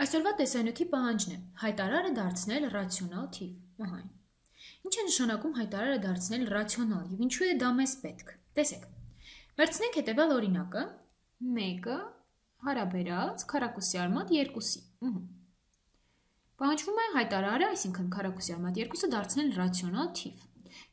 Այսօրվա տեսանյութի պահանջն է հայտարարը դարձնել ռացիոնալ թիվ։ Ահա այն։ Ինչ է նշանակում հայտարարը դարձնել ռացիոնալ եւ ինչու է դա մեզ պետք։ Տեսեք։ Վերցնենք հետևյալ օրինակը 1-ը հարաբերած քառակուսի արմատ 2-ի։ Պահանջվում է հայտարարը, այսինքն քառակուսի արմատ 2-ը դարձնել ռացիոնալ թիվ։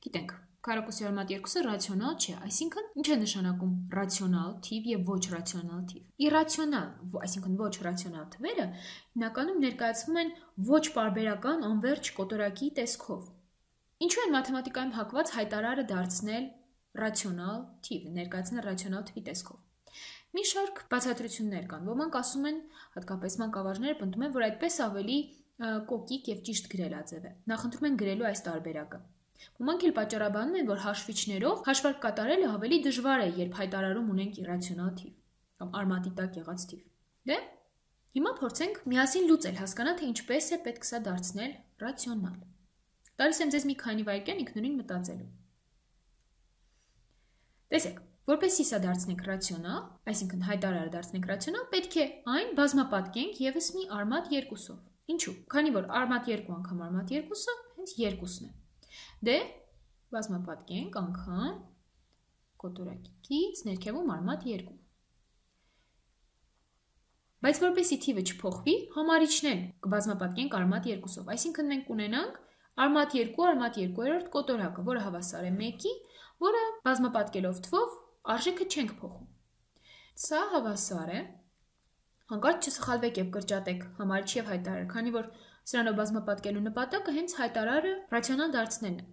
Գիտենք, քառակուսի արմատ 2-ը ռացիոնալ չէ, այսինքն ինչ է նշանակում ռացիոնալ թիվ եւ ոչ ռացիոնալ թիվ։ Իրացիոնալ, այսինքն ոչ ռացիոնալ թվերը հիմնականում ներկայացվում են ոչ պարբերական անվերջ կոտորակի տեսքով։ Ինչու են մաթեմատիկայում հակված հայտարարը դարձնել ռացիոնալ թիվ, ներկայացնել ռացիոնալ թվի տեսքով։ Մի շարք բացատրություններ կան, ոմանք ասում են, հատկապես մանկավարժները պնդում են, որ այդպես ավելի կոկիկ եւ ճիշտ գրելաձև է։ Նախընտրում են գրելու այս տարբերակը։ Ոմանք էլ պատճառաբանում են, որ հաշվիչներով հաշվարկ կատարելը ավելի դժվար է, երբ հայտարարում ունենք իրացիոնալ թիվ կամ արմատի տակ եղած թիվ։ Դե, հիմա փորձենք միասին լուծել, հասկանալ, թե ինչպես է պետք սա դարձնել ռացիոնալ։ Տալիս եմ ձեզ մի քանի վայրկյան ինքնուրույն մտածելու։ Տեսեք, որպեսզի սա դարձնենք ռացիոնալ, այսինքն հայտարարը դարձնենք ռացիոնալ, պետք է այն բազմապատկենք եւս մի արմատ 2-ով։ Ինչու՞։ Քանի որ արմատ 2 անգամ արմատ 2-ը հենց 2-ն է։ Դե բազմապատկենք անգամ կոտորակից ներքևում արմատ 2։ Բայց որպեսզի թիվը չփոխվի, համարիչն էլ կբազմապատկենք արմատ 2-ով, այսինքն մենք կունենանք արմատ 2 արմատ 2-րդ կոտորակը, որը հավասար է 1-ի, որը բազմապատկելով թվով արժեքը չենք փոխում։ Սա հավասար է, հանկարծ չսխալվեք եւ կրճատեք համարիչ եւ հայտարարը, քանի որ սրանով բազմապատկելու նպատակը հենց հայտարարը ռացիոնալ դարձնելն է։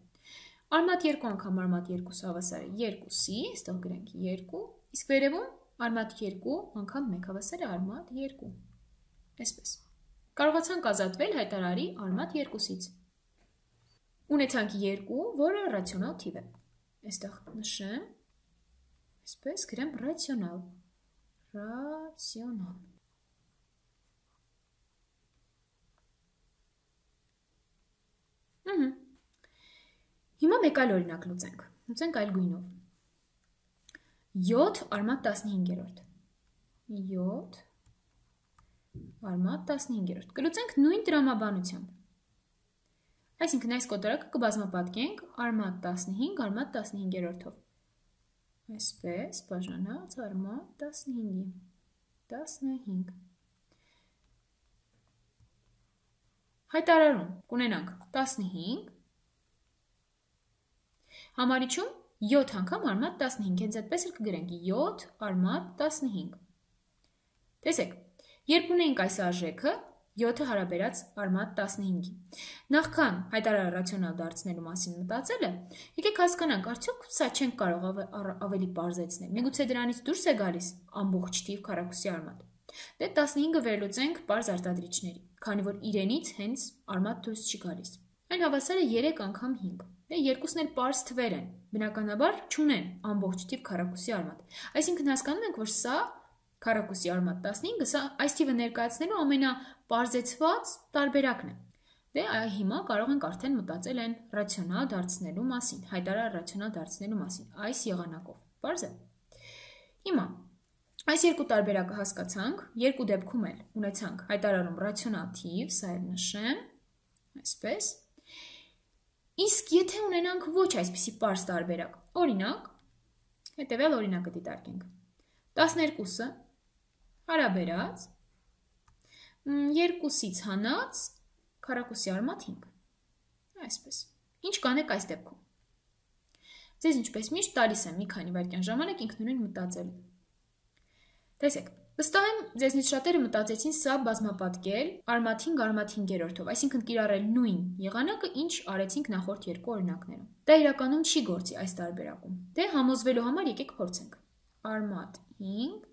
Արմատ 2 անգամ արմատ 2 հավասար է 2-ի, այստեղ գրենք 2, իսկ վերևում արմատ 2 անգամ 1 հավասար է արմատ 2։ Այսպես։ Կարողացանք ազատվել հայտարարի արմատ 2-ից։ Ունեցանք 2, որը ռացիոնալ թիվ է։ Այստեղ նշեմ, այսպես գրեմ ռացիոնալ։ Ռացիոնալ։ Հիմա մեկ այլ օրինակ լուծենք։ Լուծենք այլ գույնով։ 7 արմատ 15-րդ։ 7 արմատ 15-րդ։ Կլուծենք նույն տրամաբանությամբ։ Այսինքն այս կոտորակը կբազմապատկենք արմատ 15 արմատ 15-րդով։ Այսպես բաժանած արմատ 15-ի։ 15։ Հայտարարում կունենանք 15 համարիչում 7 անգամ արմատ 15, հենց այդպես էլ կգրենք 7 արմատ 15։ Տեսեք, երբ ունենք այս արժեքը, 7-ը հարաբերած արմատ 15-ի։ Նախքան հայտարարը ռացիոնալ դարձնելու մասին մտածելը, եկեք հասկանանք, արդյոք սա չենք կարող ավելի պարզեցնել։ Միգուցե դրանից դուրս է գալիս ամբողջ թիվ քառակուսի արմատ։ Դե 15-ը վերլուծենք պարզ արտադրիչների, քանի որ իրենից հենց արմատ դուրս չի գալիս։ Այն հավասար է 3 անգամ 5։ Դե երկուսն էլ պարզ թվեր են, բնականաբար չունեն ամբողջ թիվ քառակուսի արմատ։ Այսինքն հասկանում ենք, որ սա քառակուսի արմատ 15-ը, սա այս թիվը ներկայացնելու ամենապարզեցված տարբերակն է։ Դե հիմա կարող ենք արդեն մտածել այն ռացիոնալ դարձնելու մասին, հայտարարը ռացիոնալ դարձնելու մասին, այս եղանակով։ Պարզ է։ Հիմա այս երկու տարբերակը հասկացանք, երկու դեպքում էլ ունեցանք հայտարարում ռացիոնալ թիվ, սա էլ նշեմ, այսպես։ Իսկ եթե ունենանք ոչ այսպիսի պարզ տարբերակ, օրինակ, հետևյալ օրինակը դիտարկենք։ 12-ը հարաբերած 2-ից հանած քառակուսի արմատ 5։ Այսպես։ Ինչ կանեք այս դեպքում։ Ձեզ ինչպես միշտ տալիս եմ մի քանի վայրկյան ժամանակ ինքնուրույն մտածելու։ Տեսեք, վստահ եմ ձեզնից շատերը մտածեցին սա բազմապատկել արմատ 5 արմատ 5-րդով, այսինքն կիրառել նույն եղանակը, ինչ արեցինք նախորդ երկու օրինակներում։ Դա իրականում չի գործի այս տարբերակում։ Դե համոզվելու համար եկեք փորձենք։ Արմատ 5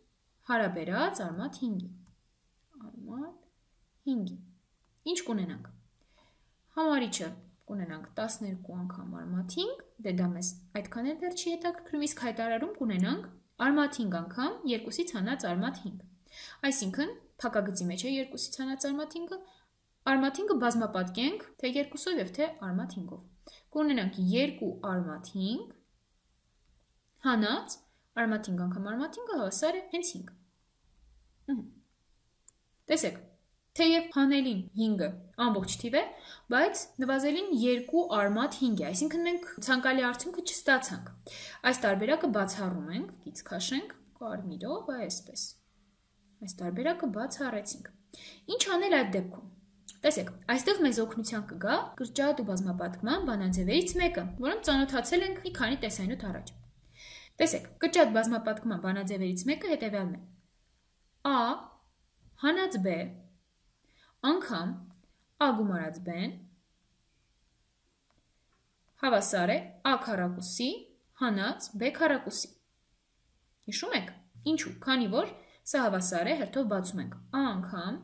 հարաբերած արմատ 5-ի։ Արմատ 5-ի։ Ինչ կունենանք։ Համարիչը կունենանք 12 անգամ արմատ 5, դե դա մեզ այդքան էլ դեռ չի հետաքրքրում, իսկ հայտարարում կունենանք արմատ 5 անգամ 2-ից հանած արմատ 5։ Այսինքն, փակագծի մեջ է 2-ից հանած արմատ 5-ը, արմատ 5-ը բազմապատկենք թե 2-ով եւ թե արմատ 5-ով։ Կունենանք 2 արմատ 5 հանած արմատ 5 անգամ արմատ 5-ը հավասար է հենց 5։ Տեսեք, Թեև հանելին 5-ը ամբողջ թիվ է, բայց նվազելին 2 արմատ 5 է, այսինքն մենք ցանկալի արդյունքը չստացանք։ Այս տարբերակը բացառում ենք, գիծ քաշենք կարմիրով, այսպես։ Այս տարբերակը բացառեցինք։ Ինչ անել այդ դեպքում։ Տեսեք, այստեղ մեզ օգնության կգա կրճատ ու բազմապատկման բանաձևերից մեկը, որոնց ծանոթացել ենք մի քանի տեսանյութ առաջ։ Տեսեք, կրճատ բազմապատկման բանաձևերից մեկը հետևյալն է։ A հանած B անգամ A գումարած B-ն հավասար է A քառակուսի հանած B քառակուսի։ Հիշում եք, ինչու, քանի որ սա հավասար է, հերթով բացում ենք A անգամ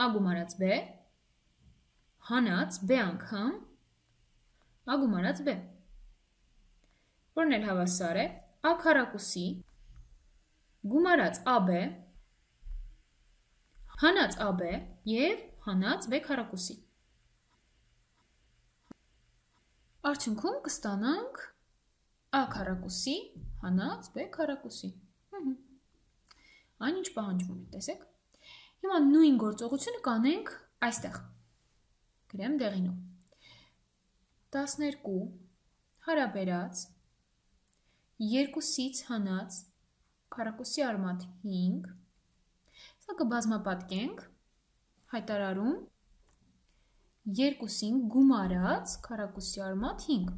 A գումարած B հանած B անգամ A գումարած B, որն էլ հավասար է A քառակուսի գումարած AB հանած AB և հանած B քառակուսի։ Արդյունքում կստանանք A քառակուսի հանած B քառակուսի։ Այն ինչ պահանջվում է, տեսեք։ Հիմա նույն գործողությունը կանենք այստեղ։ Գրեմ դեղինով։ 12 հարաբերած 2-ից հանած քառակուսի արմատ 5, սա կբազմապատկենք, հայտարարում 2-ին գումարած քառակուսի արմատ 5,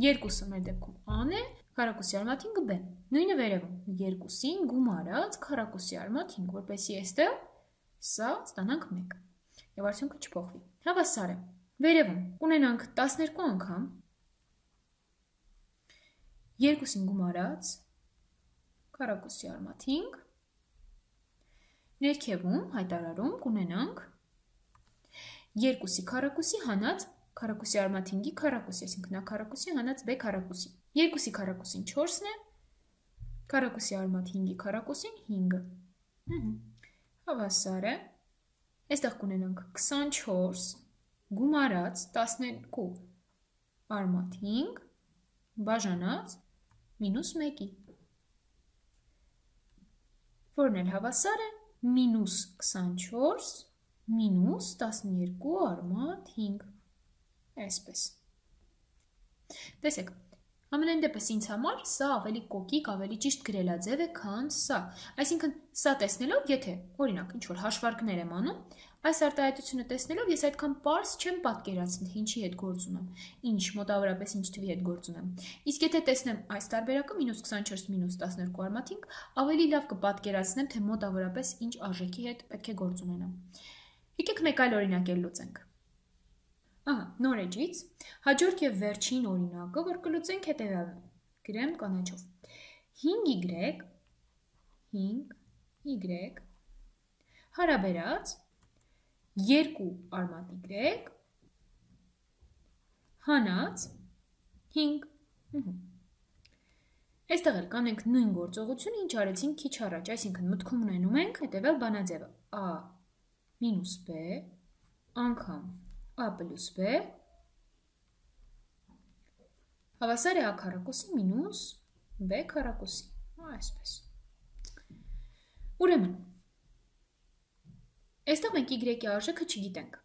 2-ը մեր դեպքում A-ն է, քառակուսի արմատ 5-ը B, նույնը վերևում 2-ին գումարած քառակուսի արմատ 5, որպեսզի այստեղ սա ստանանք 1, և արդյունքը չփոխվի, հավասար է, վերևում կունենանք 12 անգամ 2-ին գումարած քառակուսի արմատ 5, ներքևում հայտարարում կունենանք 2-ի քառակուսի հանած քառակուսի արմատ 5-ի քառակուսի, այսինքն A քառակուսի հանած B քառակուսի, 2-ի քառակուսին 4-ն է, քառակուսի արմատ 5-ի քառակուսին 5-ը, հավասար է, այստեղ կունենանք 24 գումարած 12 արմատ 5 բաժանած մինուս 1-ի, որն էլ հավասար է մինուս 24 մինուս 12 արմատ 5, այսպես։ Տեսեք, ամենայն դեպս ինձ համար սա ավելի կոկիկ, ավելի ճիշտ գրելաձև է, քան սա, այսինքն սա տեսնելով, եթե, օրինակ, ինչ-որ հաշվարկներ եմ անում, այս արտահայտությունը տեսնելով ես այդքան պարզ չեմ պատկերացնի, թե ինչի հետ գործ ունեմ, մոտավորապես ինչ թվի հետ գործ ունեմ, իսկ եթե տեսնեմ այս տարբերակը մինուս 24 մինուս 12 արմատ 5, ավելի լավ կպատկերացնեմ, թե մոտավորապես ինչ արժեքի հետ պետք է գործ ունենամ։ Եկեք մեկ այլ օրինակ էլ լուծենք։ Ահա, նոր էջից, հաջորդ և վերջին օրինակը, որ կլուծենք հետևյալն է, գրեմ կանաչով, 5y հարաբերած 2 արմատ y հանած 5, այստեղ էլ կանենք նույն գործողությունը, ինչ արեցինք քիչ առաջ, այսինքն մտքում ունենում ենք հետևյալ բանաձևը A մինուս B անգամ A պլյուս B հավասար է A քառակուսի մինուս B քառակուսի, այսպես։ Ուրեմն, այստեղ մենք y-ի արժեքը չգիտենք,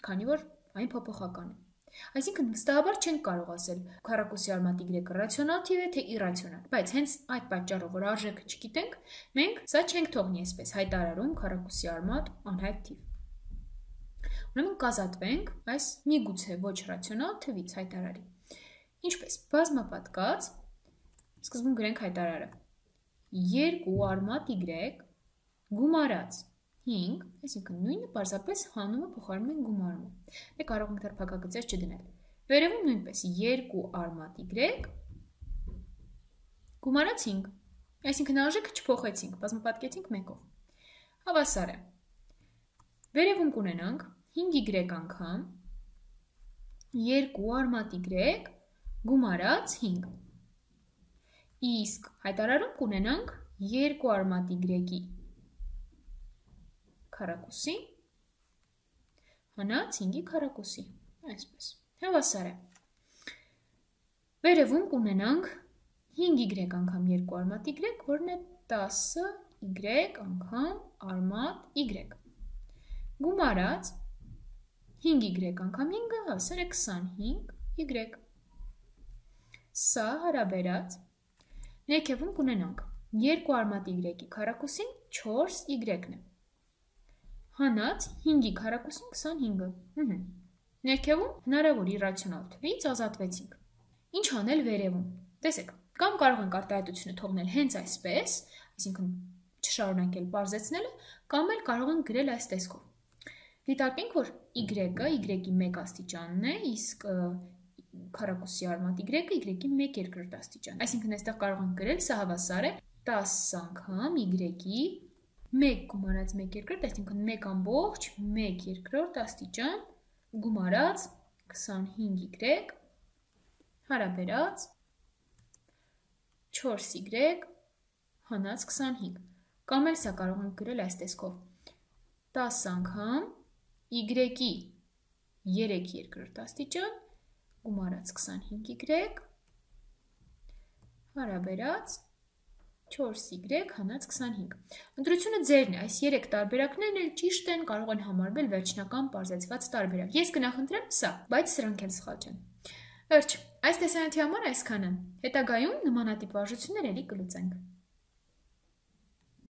քանի որ այն փոփոխական է։ Այսինքն վստահաբար չենք կարող ասել քառակուսի արմատ y-ը ռացիոնալ թիվ է, թե իռացիոնալ, բայց հենց այդ պատճառով, որ արժեքը չգիտենք, մենք սա չենք թողնի այսպես հայտարարում քառակուսի արմատ անհայտ թիվ։ Ուրեմն կազատվենք այս միգուցե ոչ ռացիոնալ թվից հայտարարի։ Ինչպես, բազմապատկած, սկզբում գրենք հայտարարը 2 արմատ y գումարած 5, այսինքն նույնը պարզապես հանումը փոխարինում ենք գումարումը։ Դե կարող ենք դեռ փակագծեր չդնել։ Վերևում նույնպես 2 արմատ y գումարած 5, այսինքն արժեքը չփոխեցինք, բազմապատկեցինք 1-ով։ Հավասար է։ Վերևում կունենանք 5y անգամ 2 արմատ y գումարած 5, իսկ հայտարարում կունենանք 2 արմատ y-ի քառակուսի հանած 5-ի քառակուսի, այսպես, հավասար է։ Վերևում կունենանք 5y անգամ 2 արմատ y, որն է 10y անգամ արմատ y, գումարած 5y անգամ 5-ը հավասար է 25y։ Սա հարաբերած ներքևում կունենանք 2 արմատ y-ի քառակուսին 4y-ն է։ Հանած 5-ի քառակուսին 25-ը։ Ներքևում հնարավոր իրացիոնալ թվից ազատվեցինք։ Ինչ անել վերևում։ Տեսեք, կամ կարող ենք արտահայտությունը թողնել հենց այսպես, այսինքն չշարունակել պարզեցնելը, կամ էլ կարող ենք գրել այս տեսքով։ Դիտարկենք, որ y-ը y-ի 1 աստիճանն է, իսկ քառակուսի արմատ y-ը y-ի 1/2 աստիճան։ Այսինքն այստեղ կարող ենք գրել, սա հավասար է 10 անգամ y-ի 1 գումարած 1/2, այսինքն 1/1/2 աստիճան գումարած 25y հարաբերած 4y հանած 25, կամ էլ սա կարող ենք գրել այս տեսքով 10 անգամ y-ի 3/2 աստիճան գումարած 25y հարաբերած 4y հանած 25։ Ընտրությունը ձերն է, այս 3 տարբերակներն էլ ճիշտ են, կարող են համարվել վերջնական պարզեցված տարբերակ։ Ես կնախընտրեմ սա, բայց սրանք էլ սխալ չեն։ Վերջ, այս տեսանյութի համար այսքանը։ Հետագայում նմանատիպ վարժություններ էլի կլուծենք։